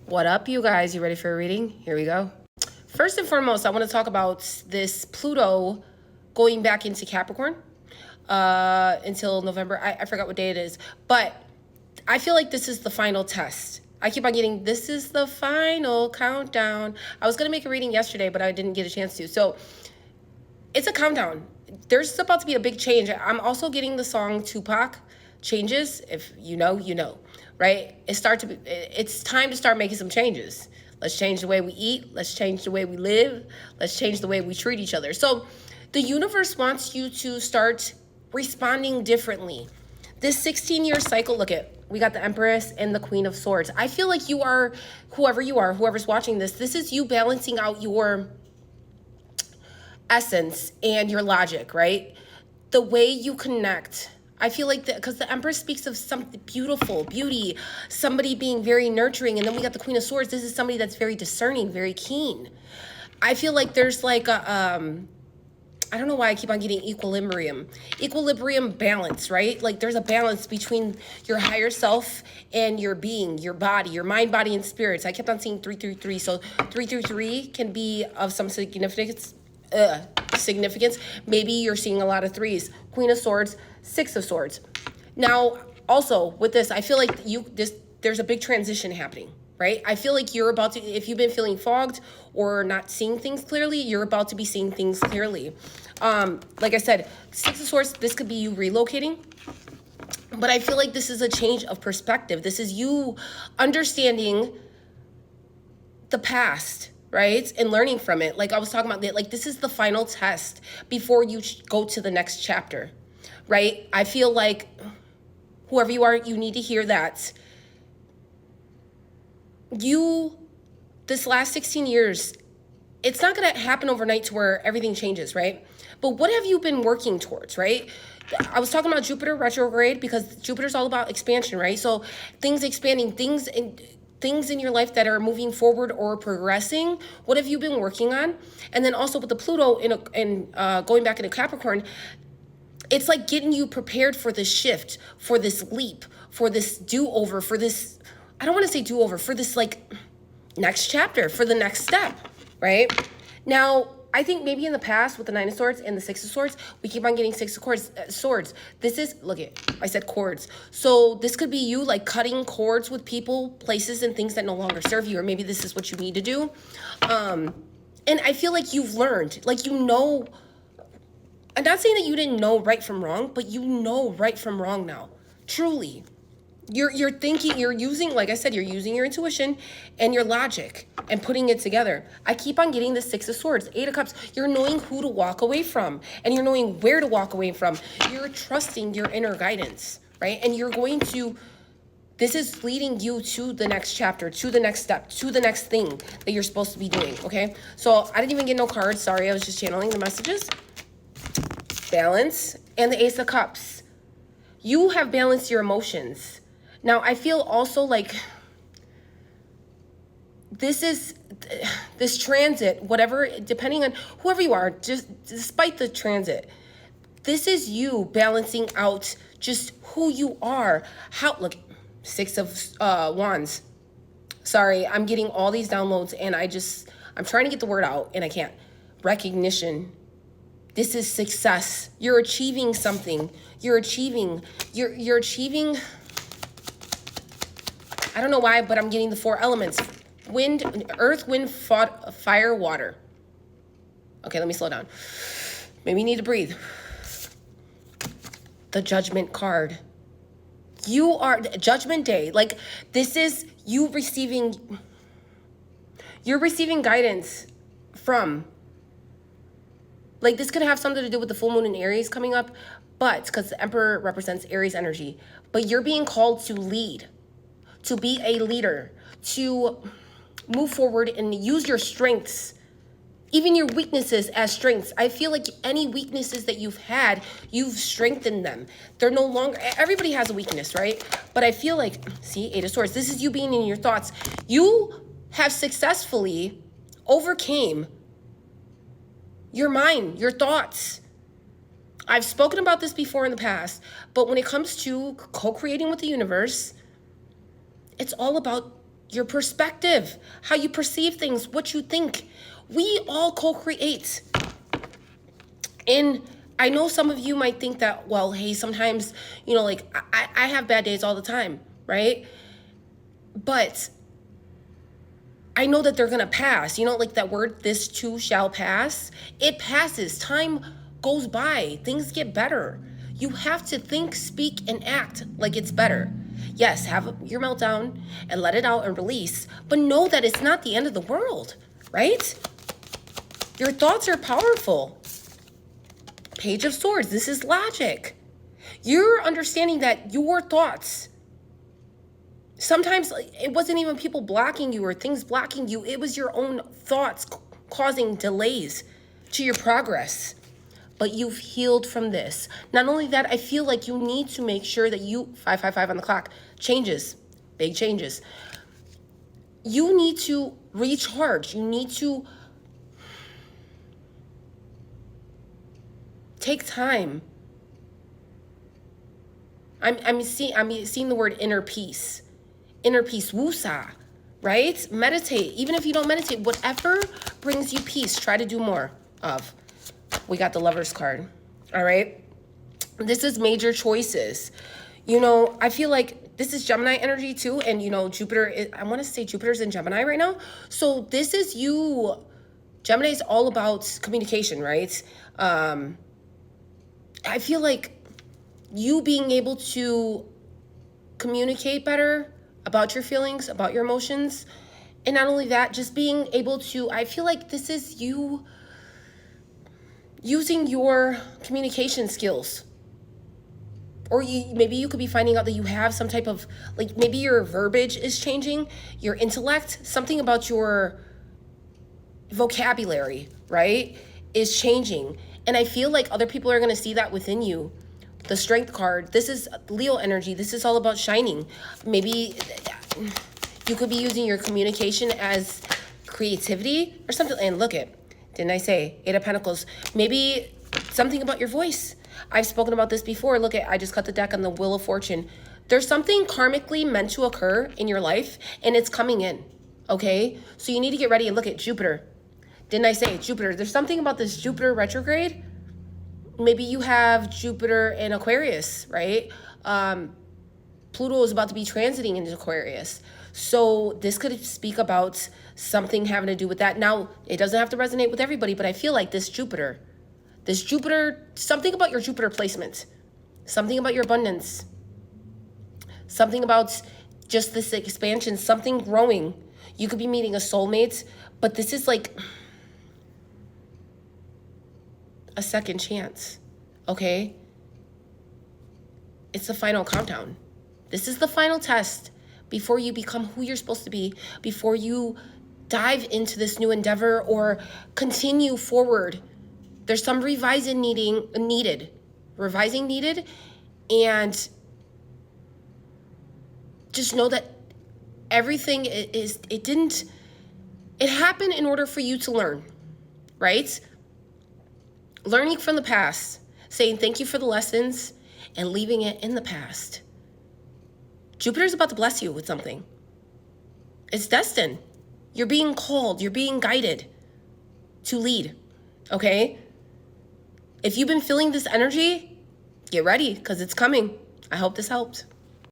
What up, you guys? You ready for a reading? Here we go. First and foremost, I want to talk about this Pluto going back into Capricorn until November. I forgot what day it is, but I feel like this is the final test. I keep on getting, this is the final countdown. I was going to make a reading yesterday, but I didn't get a chance to. So it's a countdown. There's about to be a big change. I'm also getting the song Tupac, Changes. If you know, you know, right? It's time to start making some changes. Let's change the way we eat. Let's change the way we live. Let's change the way we treat each other. So the universe wants you to start responding differently. This 16-year cycle, look at, we got the Empress and the Queen of Swords. I feel like you are, whoever's watching this is you balancing out your essence and your logic, right? The way you connect. I feel like because the Empress speaks of something beautiful, beauty, somebody being very nurturing. And then we got the Queen of Swords. This is somebody that's very discerning, very keen. I feel like there's like a, I don't know why I keep on getting equilibrium balance, right? Like there's a balance between your higher self and your being, your body, your mind, body, and spirits. I kept on seeing 333. So 333 can be of some significance. Maybe you're seeing a lot of threes. Queen of Swords, Six of Swords. Now, also with this, I feel like there's a big transition happening, right? I feel like you're about to, if you've been feeling fogged or not seeing things clearly, you're about to be seeing things clearly. Like I said, Six of Swords, this could be you relocating. But I feel like this is a change of perspective. This is you understanding the past, right? And learning from it. Like I was talking about, like this is the final test before you go to the next chapter, right? I feel like whoever you are, you need to hear that. This last 16 years, it's not going to happen overnight to where everything changes, right? But what have you been working towards, right? I was talking about Jupiter retrograde because Jupiter's all about expansion, right? So things expanding, things in your life that are moving forward or progressing. What have you been working on? And then also with the Pluto going back into Capricorn, it's like getting you prepared for this shift, for this leap, for this do-over, for this, I don't want to say do-over, for this like next chapter, for the next step, right? Now, I think maybe in the past with the Nine of Swords and the Six of Swords, we keep on getting Six of Swords. This is, look at, I said cords. So this could be you like cutting cords with people, places, and things that no longer serve you, or maybe this is what you need to do. And I feel like you've learned, like you know, I'm not saying that you didn't know right from wrong, but you know right from wrong now, truly. You're thinking, you're using, like I said, you're using your intuition and your logic and putting it together. I keep on getting the Six of Swords, Eight of Cups. You're knowing who to walk away from and you're knowing where to walk away from. You're trusting your inner guidance, right? And you're going to, this is leading you to the next chapter, to the next step, to the next thing that you're supposed to be doing, okay? So I didn't even get no cards. Sorry, I was just channeling the messages. Balance and the Ace of Cups. You have balanced your emotions. Now, I feel also like this transit, whatever, depending on whoever you are, just despite the transit, this is you balancing out just who you are. How, look, Six of Wands. Sorry, I'm getting all these downloads and I'm trying to get the word out and I can't. Recognition. This is success. You're achieving something. You're achieving. I don't know why, but I'm getting the four elements. Wind, earth, wind, fire, water. Okay, let me slow down. Maybe you need to breathe. The Judgment card. You are, Judgment Day. Like, this is you you're receiving guidance from, like this could have something to do with the full moon in Aries coming up, but because the Emperor represents Aries energy, but you're being called to lead, to be a leader, to move forward and use your strengths, even your weaknesses as strengths. I feel like any weaknesses that you've had, you've strengthened them. They're no longer, everybody has a weakness, right? But I feel like, see, Eight of Swords, this is you being in your thoughts. You have successfully overcame your mind, your thoughts. I've spoken about this before in the past, but when it comes to co-creating with the universe, it's all about your perspective, how you perceive things, what you think. We all co-create. And I know some of you might think that, well, hey, sometimes, like I have bad days all the time, right? But I know that they're going to pass. Like that word, this too shall pass. It passes. Time goes by. Things get better. You have to think, speak, and act like it's better. Yes, have your meltdown and let it out and release, but know that it's not the end of the world, right? Your thoughts are powerful. Page of Swords, this is logic. You're understanding that your thoughts, sometimes it wasn't even people blocking you or things blocking you. It was your own thoughts causing delays to your progress. But you've healed from this. Not only that, I feel like you need to make sure that 555 on the clock, changes, big changes. You need to recharge. You need to take time. I'm seeing the word inner peace. Inner peace, wusa, right? Meditate. Even if you don't meditate, whatever brings you peace, try to do more of. We got the Lover's card. All right. This is major choices. I feel like this is Gemini energy too. And, Jupiter, I want to say Jupiter's in Gemini right now. So this is you. Gemini is all about communication, right? I feel like you being able to communicate better about your feelings, about your emotions. And not only that, just being able to, I feel like this is you using your communication skills. Or maybe you could be finding out that you have some type of, like maybe your verbiage is changing, your intellect, something about your vocabulary, right, is changing. And I feel like other people are going to see that within you. The Strength card, this is Leo energy. This is all about shining. Maybe you could be using your communication as creativity or something. And look it. Didn't I say 8 of Pentacles? Maybe something about your voice. I've spoken about this before. Look at, I just cut the deck on the Wheel of Fortune. There's something karmically meant to occur in your life, and it's coming in, okay? So you need to get ready and look at Jupiter. Didn't I say Jupiter? There's something about this Jupiter retrograde. Maybe you have Jupiter in Aquarius, right? Pluto is about to be transiting into Aquarius. So this could speak about something having to do with that. Now, it doesn't have to resonate with everybody, but I feel like this Jupiter, something about your Jupiter placement, something about your abundance, something about just this expansion, something growing. You could be meeting a soulmate, but this is like a second chance, okay? It's the final countdown. This is the final test before you become who you're supposed to be, before you dive into this new endeavor or continue forward. There's some revising needed, and just know that everything it happened in order for you to learn, right? Learning from the past, saying thank you for the lessons and leaving it in the past. Jupiter's about to bless you with something. It's destined. You're being called, you're being guided to lead, okay? If you've been feeling this energy, get ready because it's coming. I hope this helped.